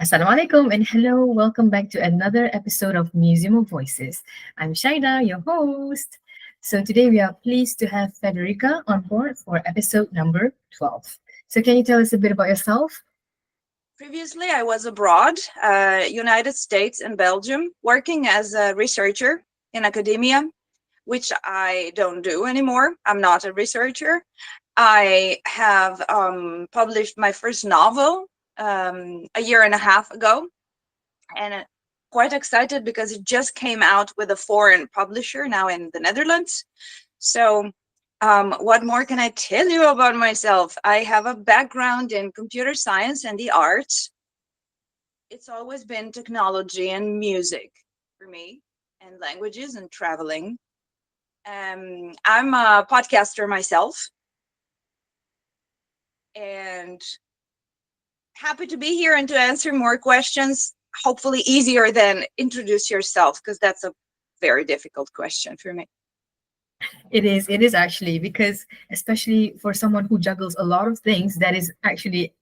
Assalamualaikum and hello. Welcome back to another episode of Museum of Voices. I'm Shaida, your host. So today we are pleased to have Federica on board for episode number 12. So can you tell us a bit about yourself? Previously, I was abroad, United States and Belgium, working as a researcher in academia, which I don't do anymore. I'm not a researcher. I have published my first novel a year and a half ago, and quite excited because it just came out with a foreign publisher now in the Netherlands. So what more can I tell you about myself? I have a background in computer science and the arts. It's always been technology and music for me, and languages and traveling. I'm a podcaster myself, and happy to be here and to answer more questions. Hopefully, easier than introduce yourself, because that's a very difficult question for me. It is actually because especially for someone who juggles a lot of things, that is actually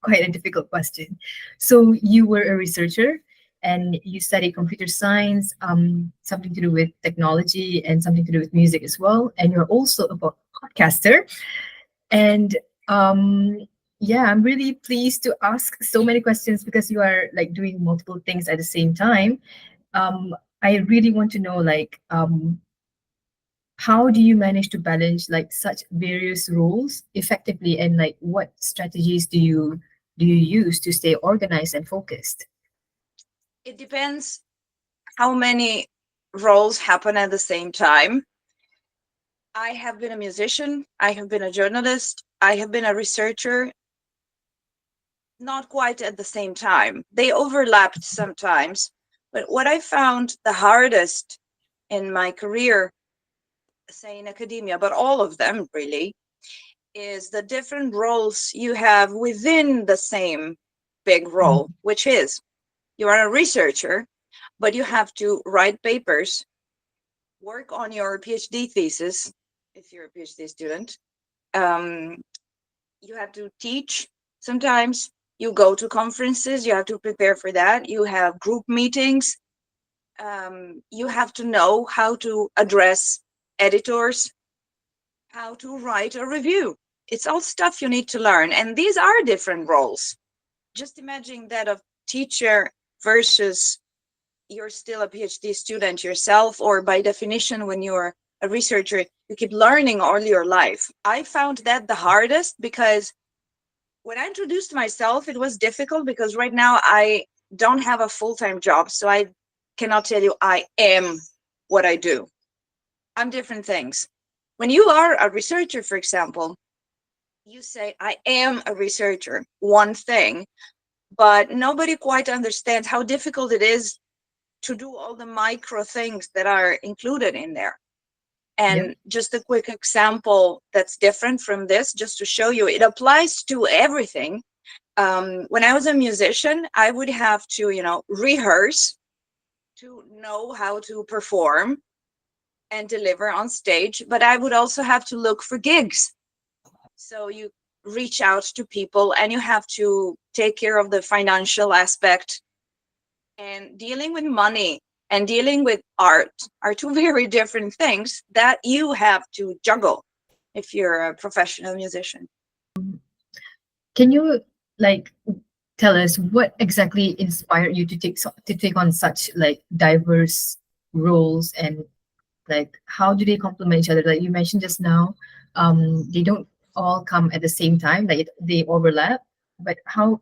quite a difficult question. So you were a researcher and you studied computer science, something to do with technology and something to do with music as well. And you're also a podcaster. And um, yeah, I'm really pleased to ask so many questions because you are like doing multiple things at the same time. Um, I really want to know how do you manage to balance like such various roles effectively, and like what strategies do you use to stay organized and focused? It depends how many roles happen at the same time. I have been a musician, I have been a journalist, I have been a researcher, not quite at the same time. They overlapped sometimes. But what I found the hardest in my career, say in academia, but all of them really, is the different roles you have within the same big role, which is you are a researcher, but you have to write papers, work on your PhD thesis, if you're a PhD student. Um, you have to teach sometimes. You go to conferences, you have to prepare for that. You have group meetings. You have to know how to address editors, how to write a review. It's all stuff you need to learn. And these are different roles. Just imagine that of teacher versus you're still a PhD student yourself, or by definition, when you're a researcher, you keep learning all your life. I found that the hardest because when I introduced myself, it was difficult because right now I don't have a full-time job. So I cannot tell you I am what I do. I'm different things. When you are a researcher, for example, you say, I am a researcher, one thing, but nobody quite understands how difficult it is to do all the micro things that are included in there. Yep. And just a quick example that's different from this, just to show you, it applies to everything. When I was a musician, I would have to, rehearse to know how to perform and deliver on stage, but I would also have to look for gigs. So you reach out to people and you have to take care of the financial aspect, and dealing with money and dealing with art are two very different things that you have to juggle if you're a professional musician. Can you like tell us what exactly inspired you to take on such like diverse roles, and like how do they complement each other? Like you mentioned just now, they don't all come at the same time, like they overlap, but how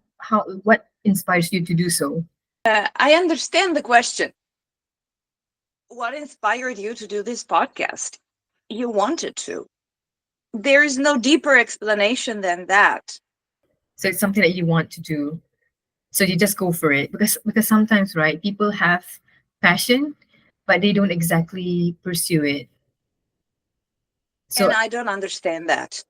what inspires you to do so? I understand the question. What inspired you to do this podcast? You wanted to. There is no deeper explanation than that. So it's something that you want to do, so you just go for it, because sometimes, right, people have passion but they don't exactly pursue it. And So I don't understand that.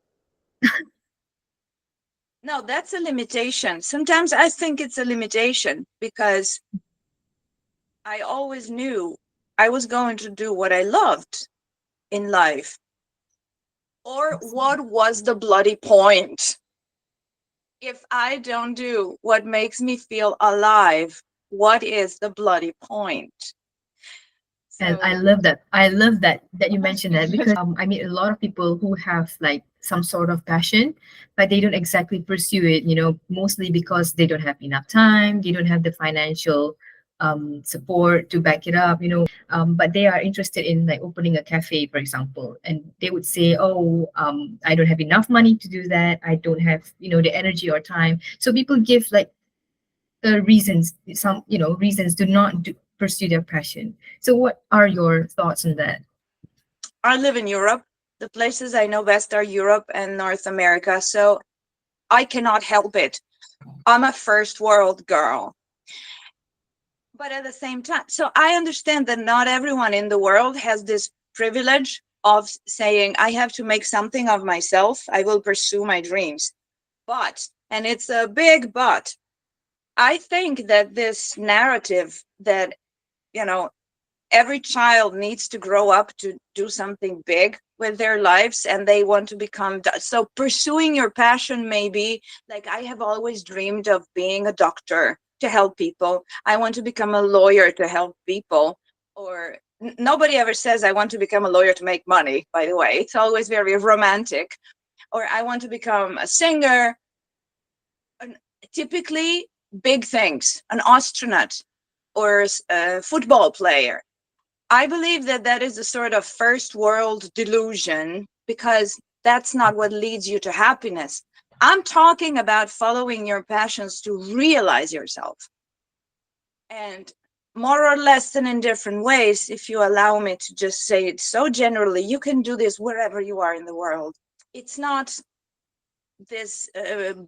No, that's a limitation. Sometimes I think it's a limitation because I always knew I was going to do what I loved in life. Or what was the bloody point? If I don't do what makes me feel alive, what is the bloody point? And I So love that. I love that you mentioned that because I meet a lot of people who have like some sort of passion, but they don't exactly pursue it. Mostly because they don't have enough time, they don't have the financial support to back it up. But they are interested in like opening a cafe, for example, and they would say, "Oh, I don't have enough money to do that. I don't have the energy or time." So people give like reasons, some reasons to not pursue their passion. So what are your thoughts on that? I live in Europe. The places I know best are Europe and North America. So I cannot help it. I'm a first world girl. But at the same time, so I understand that not everyone in the world has this privilege of saying, I have to make something of myself. I will pursue my dreams. But, and it's a big but, I think that this narrative that, you know, every child needs to grow up to do something big with their lives and they want to become so pursuing your passion, maybe like I have always dreamed of being a doctor to help people. I want to become a lawyer to help people. Or nobody ever says I want to become a lawyer to make money, by the way. It's always very romantic. Or I want to become a singer. And typically big things, an astronaut or a football player. I believe that that is a sort of first world delusion because that's not what leads you to happiness. I'm talking about following your passions to realize yourself. And more or less and in different ways, if you allow me to just say it so generally, you can do this wherever you are in the world. It's not this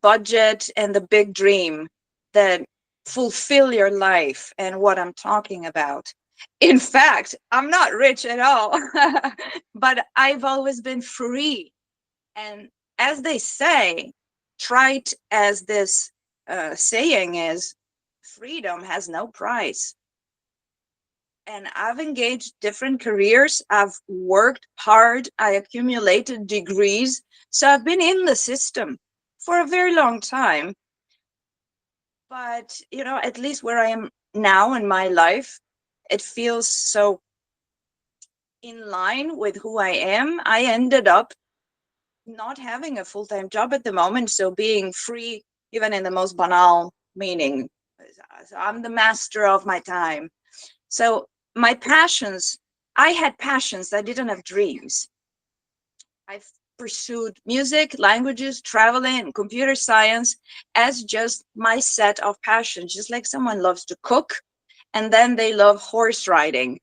budget and the big dream that fulfill your life and what I'm talking about. In fact, I'm not rich at all, but I've always been free. And as they say, trite as this saying is, freedom has no price. And I've engaged different careers. I've worked hard. I accumulated degrees. So I've been in the system for a very long time. But, at least where I am now in my life, it feels so in line with who I am. I ended up not having a full-time job at the moment. So being free, even in the most banal meaning. So I'm the master of my time. So my passions, I had passions. I didn't have dreams. I've pursued music, languages, traveling, computer science as just my set of passions, just like someone loves to cook and then they love horse riding.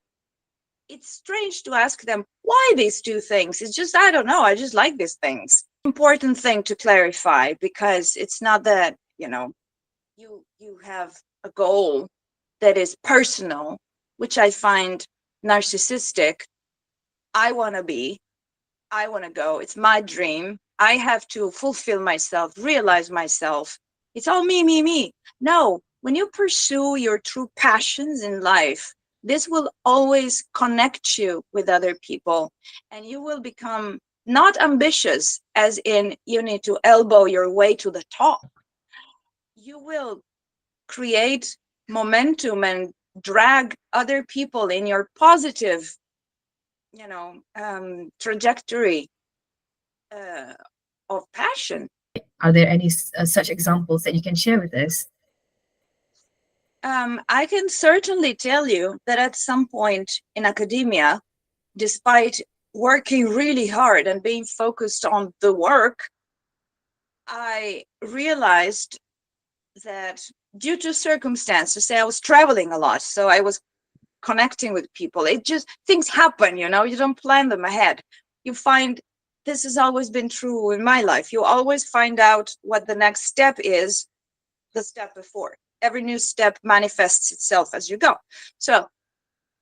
It's strange to ask them why these two things. It's just, I don't know. I just like these things. Important thing to clarify because it's not that, you have a goal that is personal, which I find narcissistic. I want to be, I want to go. It's my dream. I have to fulfill myself, realize myself. It's all me, me, me. No, when you pursue your true passions in life, this will always connect you with other people and you will become not ambitious, as in you need to elbow your way to the top. You will create momentum and drag other people in your positive, trajectory uh, of passion. Are there any such examples that you can share with us? I can certainly tell you that at some point in academia, despite working really hard and being focused on the work, I realized that due to circumstances, say I was traveling a lot, so I was connecting with people. It just, things happen, you don't plan them ahead. You find, this has always been true in my life. You always find out what the next step is the step before. Every new step manifests itself as you go. So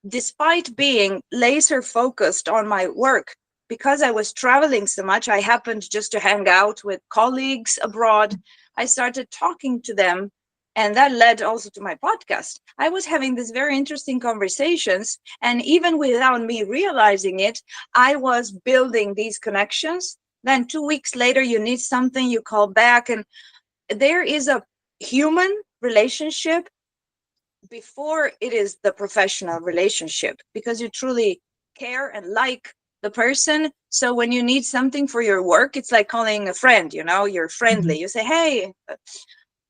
despite being laser focused on my work, because I was traveling so much, I happened just to hang out with colleagues abroad. I started talking to them, and that led also to my podcast. I was having these very interesting conversations, and even without me realizing it, I was building these connections. Then 2 weeks later, you need something, you call back, and there is a human relationship before it is the professional relationship, because you truly care and like the person. So when you need something for your work, it's like calling a friend, you know, you're friendly, Mhm. you say, hey.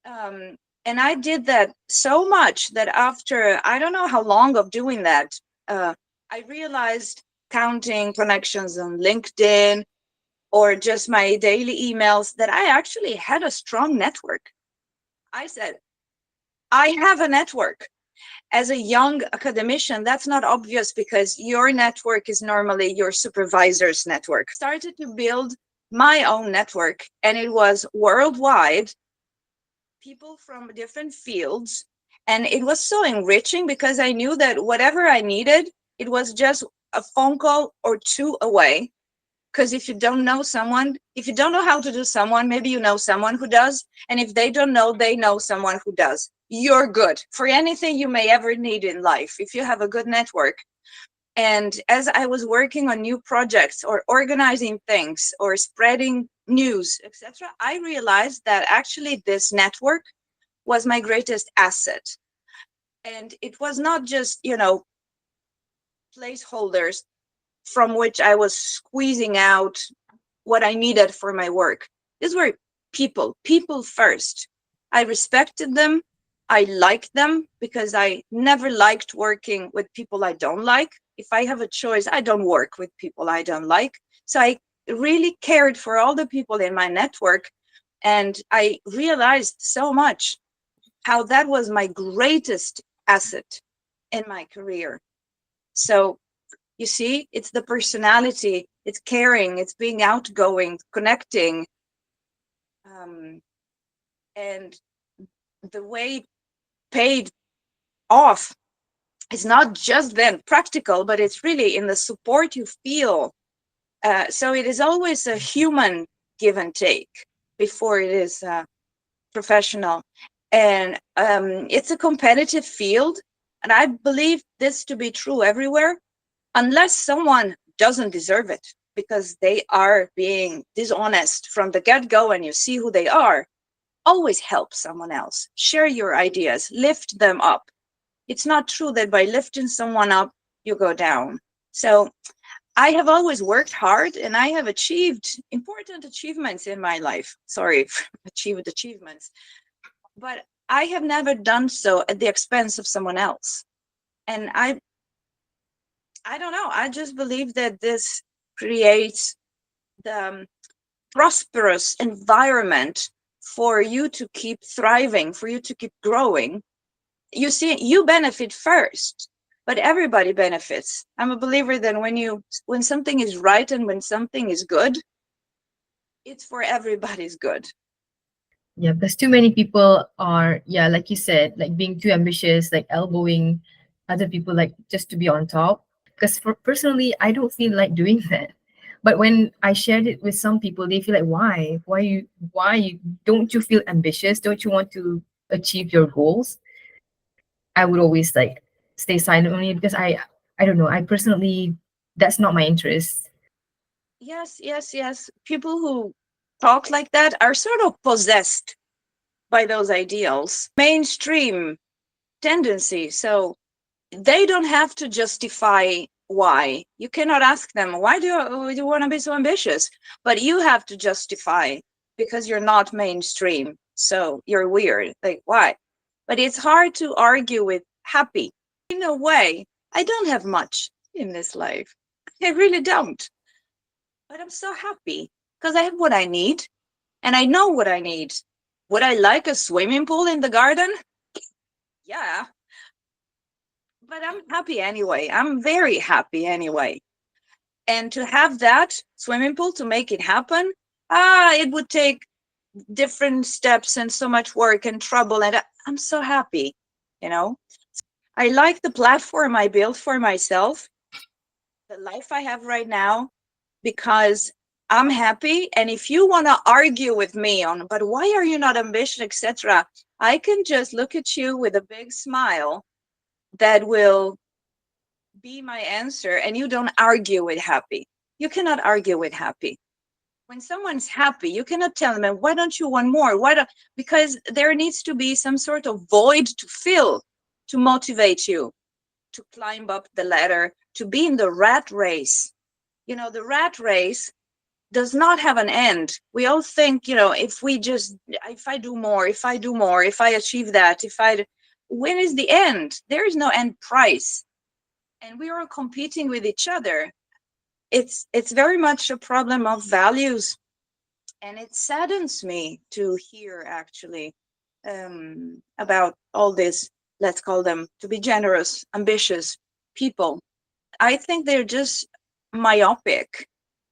um, and I did that so much that after I don't know how long of doing that, I realized, counting connections on LinkedIn or just my daily emails, that I actually had a strong network. I said, I have a network. As a young academician, that's not obvious because your network is normally your supervisor's network. Started to build my own network, and it was worldwide, people from different fields. And it was so enriching because I knew that whatever I needed, it was just a phone call or two away. Because if you don't know someone, if you don't know how to do someone, maybe you know someone who does. And if they don't know, they know someone who does. You're good for anything you may ever need in life if you have a good network. And as I was working on new projects or organizing things or spreading news, etc., I realized that actually this network was my greatest asset. And it was not just, you know, placeholders from which I was squeezing out what I needed for my work. These were people first. I respected them. I liked them because I never liked working with people I don't like. If I have a choice, I don't work with people I don't like. So I really cared for all the people in my network. And I realized so much how that was my greatest asset in my career. So you see, it's the personality, it's caring, it's being outgoing, connecting, um, and the way paid off is not just then practical, but it's really in the support you feel. So it is always a human give and take before it is professional. And it's a competitive field. And I believe this to be true everywhere, unless someone doesn't deserve it because they are being dishonest from the get-go and you see who they are. Always help someone else, share your ideas, lift them up. It's not true that by lifting someone up you go down. So I have always worked hard and I have achieved important achievements in my life. Sorry, achieved achievements, but I have never done so at the expense of someone else. And I don't know. I just believe that this creates the prosperous environment for you to keep thriving, for you to keep growing. You see, you benefit first, but everybody benefits. I'm a believer that when something is right and when something is good, it's for everybody's good. Yeah, because too many people are, yeah, like you said, like being too ambitious, like elbowing other people, like just to be on top. Because for personally, I don't feel like doing that. But when I shared it with some people, they feel like, why don't you feel ambitious? Don't you want to achieve your goals? I would always like stay silent on it because I don't know. I personally, that's not my interest. Yes, yes, yes. People who talk like that are sort of possessed by those ideals, mainstream tendency. So they don't have to justify why. You cannot ask them, why do you want to be so ambitious? But you have to justify because you're not mainstream. So you're weird. Like, why? But it's hard to argue with happy. In a way, I don't have much in this life. I really don't. But I'm so happy because I have what I need and I know what I need. Would I like a swimming pool in the garden? Yeah, but I'm happy anyway. I'm very happy anyway. And to have that swimming pool to make it happen, it would take different steps and so much work and trouble. And I'm so happy, you know. I like the platform I built for myself, the life I have right now, because I'm happy. And if you want to argue with me on, but why are you not ambitious, etc., I can just look at you with a big smile that will be my answer, and you don't argue with happy. You cannot argue with happy. When someone's happy, you cannot tell them, why don't you want more? Why don't, because there needs to be some sort of void to fill, to motivate you to climb up the ladder, to be in the rat race. The rat race does not have an end. We all think, if I do more, if I do more, if I achieve that, when is the end? There is no end price. And we are competing with each other. It's very much a problem of values. And it saddens me to hear actually about all this, let's call them, to be generous, ambitious people. I think they're just myopic.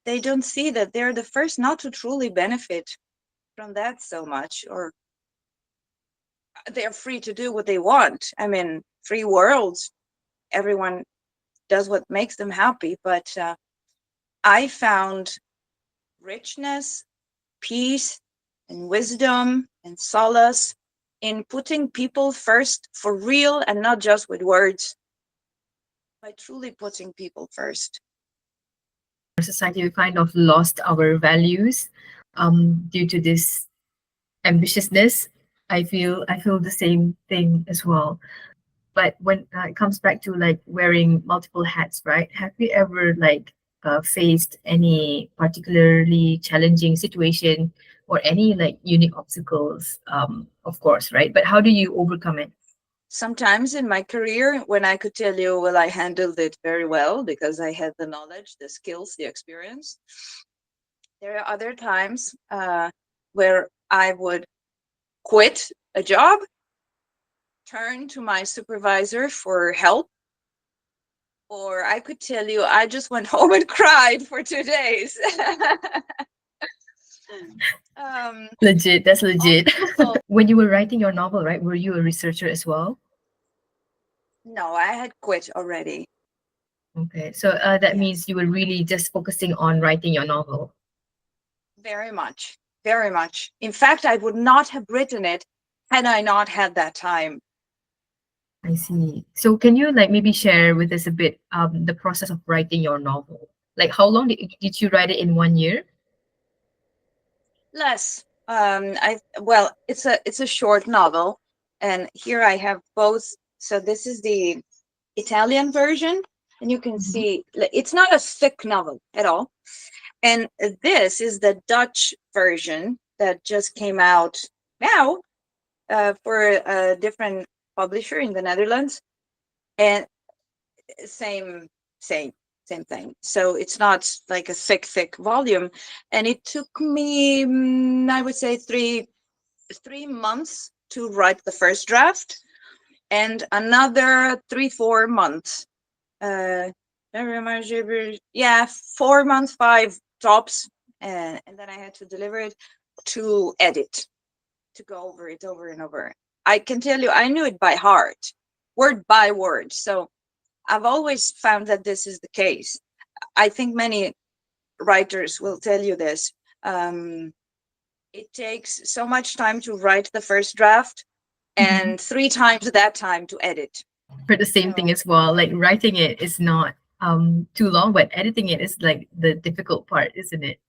They don't see that they're the first not to truly benefit from that so much, or they're free to do what they want. I mean, free worlds, everyone does what makes them happy. But I found richness, peace, and wisdom and solace in putting people first for real and not just with words, by truly putting people first. Our society, we kind of lost our values due to this ambitiousness. I feel the same thing as well. But when it comes back to like wearing multiple hats, right? Have you ever like faced any particularly challenging situation or any like unique obstacles? Of course, right? But how do you overcome it? Sometimes in my career, when I could tell you, well, I handled it very well because I had the knowledge, the skills, the experience. There are other times where I would quit a job, turn to my supervisor for help, or I could tell you I just went home and cried for 2 days. Legit, that's legit. Also, When you were writing your novel, right? Were you a researcher as well? no, I had quit already. Okay, so that Yes, means you were really just focusing on writing your novel. very much, very much. In fact, I would not have written it had I not had that time. I see. So can you like maybe share with us a bit the process of writing your novel? Like how long did you write it in 1 year? Less. It's a short novel, and here I have both. So this is the Italian version, and you can Mhm. see it's not a thick novel at all. And this is the Dutch version that just came out now for a different publisher in the Netherlands, and same, same, same thing. So it's not like a thick volume, and it took me, I would say, 3 months to write the first draft, and another 3-4 months. Uh, yeah, 4 months, five tops, and then I had to deliver it to edit, to go over it over and over. I can tell you, I knew it by heart, word by word. So I've always found that this is the case. I think many writers will tell you this. It takes so much time to write the first draft Mhm. and 3 times that time to edit. For the same thing So as well. Like writing it is not too long, but editing it is like the difficult part, isn't it?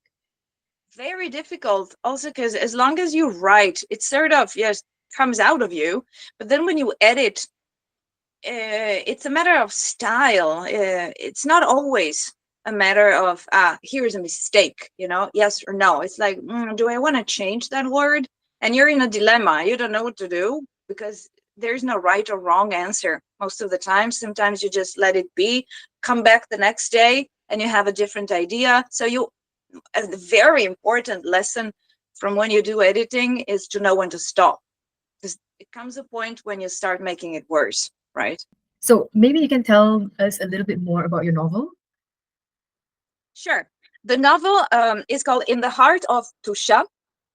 very difficult also because as long as you write, it sort of, yes, comes out of you. But then when you edit, it's a matter of style. It's not always a matter of here's a mistake, yes or no. It's like, do I want to change that word? And you're in a dilemma. You don't know what to do because there's no right or wrong answer most of the time. Sometimes you just let it be, come back the next day, and you have a different idea. So a very important lesson from when you do editing is to know when to stop, because it comes a point when you start making it worse, right? So maybe you can tell us a little bit more about your novel. Sure. The novel is called In the Heart of Tuscia,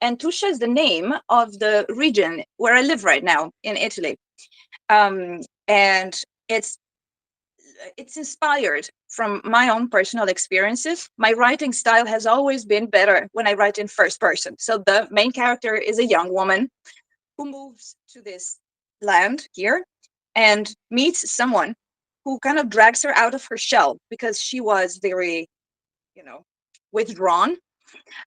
and Tuscia is the name of the region where I live right now in Italy. And it's inspired from my own personal experiences. My writing style has always been better when I write in first person. So the main character is a young woman who moves to this land here and meets someone who kind of drags her out of her shell because she was very, you know, withdrawn.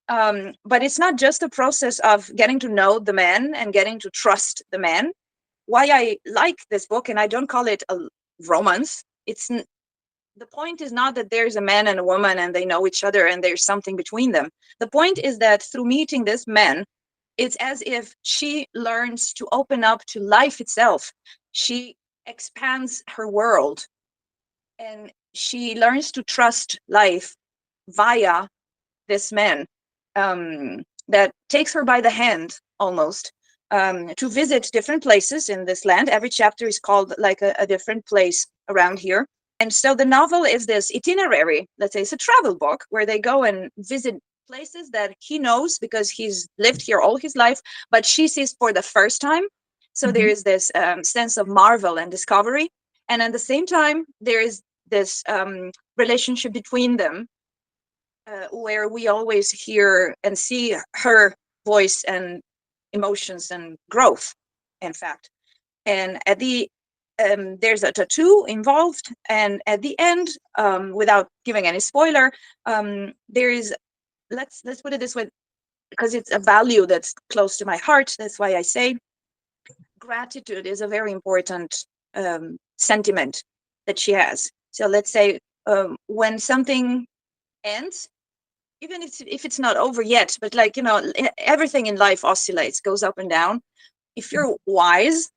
But it's not just a process of getting to know the man and getting to trust the man. Why I like this book, and I don't call it a romance, the point is not that there's a man and a woman and they know each other and there's something between them. The point is that through meeting this man, it's as if she learns to open up to life itself. She expands her world, and she learns to trust life via this man, that takes her by the hand almost, to visit different places in this land. Every chapter is called like a different place around here. And so the novel is this itinerary. Let's say it's a travel book where they go and visit places that he knows because he's lived here all his life, but she sees for the first time. So there is this sense of marvel and discovery. And at the same time, there is this relationship between them, where we always hear and see her voice and emotions and growth, in fact. And at the there's a tattoo involved, and at the end, without giving any spoiler, there is, let's put it this way, because it's a value that's close to my heart. That's why I say gratitude is a very important sentiment that she has. So let's say when something ends, even if it's not over yet, but like, everything in life oscillates, goes up and down. If you're wise,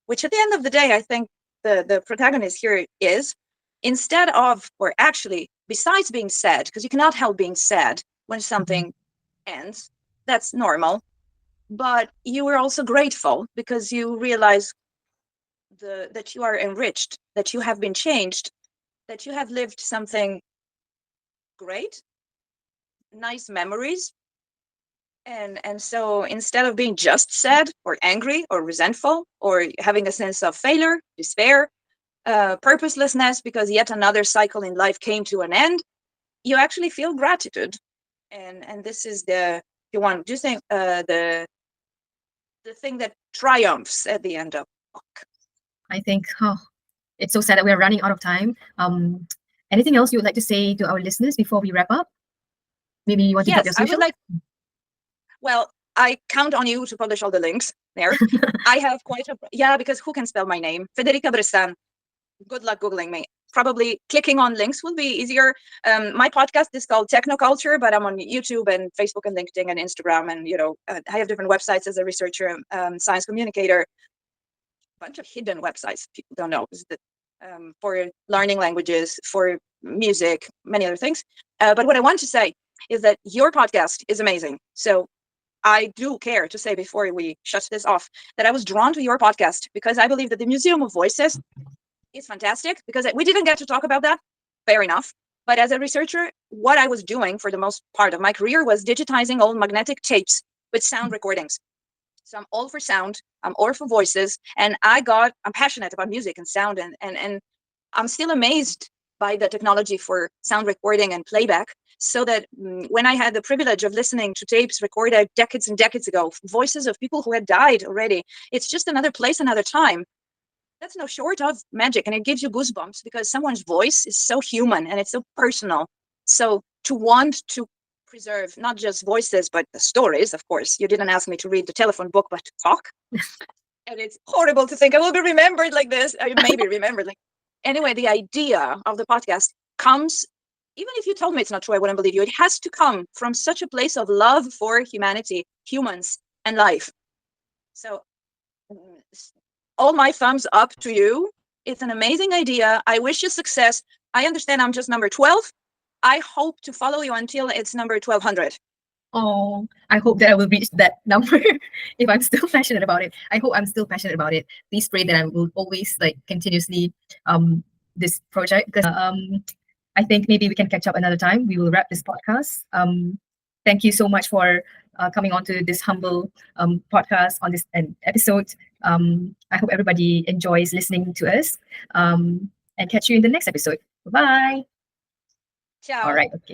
which at the end of the day, I think the protagonist here is, instead of, or actually, besides being sad, because you cannot help being sad when something ends, that's normal, but you were also grateful because you realize that you are enriched, that you have been changed, that you have lived something great, nice memories. And so instead of being just sad or angry or resentful or having a sense of failure, despair, purposelessness because yet another cycle in life came to an end, you actually feel gratitude. And this is the, you want just think, the thing that triumphs at the end of the book. I think, it's so sad that we are running out of time. Anything else you would like to say to our listeners before we wrap up? Maybe you want to give your Yes, I would social? like. Well, I count on you to publish all the links there. I have quite a, yeah, because who can spell my name? Federica Bressan. Good luck Googling me. Probably clicking on links will be easier. My podcast is called Technoculture, but I'm on YouTube and Facebook and LinkedIn and Instagram. And, I have different websites as a researcher, science communicator, a bunch of hidden websites people don't know, for learning languages, for music, many other things. But what I want to say is that your podcast is amazing. So I do care to say before we shut this off that I was drawn to your podcast because I believe that the Museum of Voices is fantastic, because we didn't get to talk about that. Fair enough. But as a researcher, what I was doing for the most part of my career was digitizing old magnetic tapes with sound recordings. So I'm all for sound, I'm all for voices, and I'm passionate about music and sound, and I'm still amazed by the technology for sound recording and playback, so that when I had the privilege of listening to tapes recorded decades and decades ago, voices of people who had died already, it's just another place, another time. That's no short of magic, and it gives you goosebumps because someone's voice is so human and it's so personal. So to want to preserve not just voices, but the stories, of course. You didn't ask me to read the telephone book, but to talk. And it's horrible to think I will be remembered like this. I may be remembered like. Anyway, the idea of the podcast comes, even if you told me it's not true, I wouldn't believe you. It has to come from such a place of love for humanity, humans, and life. So all my thumbs up to you. It's an amazing idea. I wish you success. I understand I'm just number 12. I hope to follow you until it's number 1200. Oh, I hope that I will reach that number if I'm still passionate about it. I hope I'm still passionate about it. Please pray that I will always continuously this project, because I think maybe we can catch up another time. We will wrap this podcast. Thank you so much for coming on to this humble podcast on this episode. I hope everybody enjoys listening to us, and catch you in the next episode. Bye. Ciao. All right. Okay.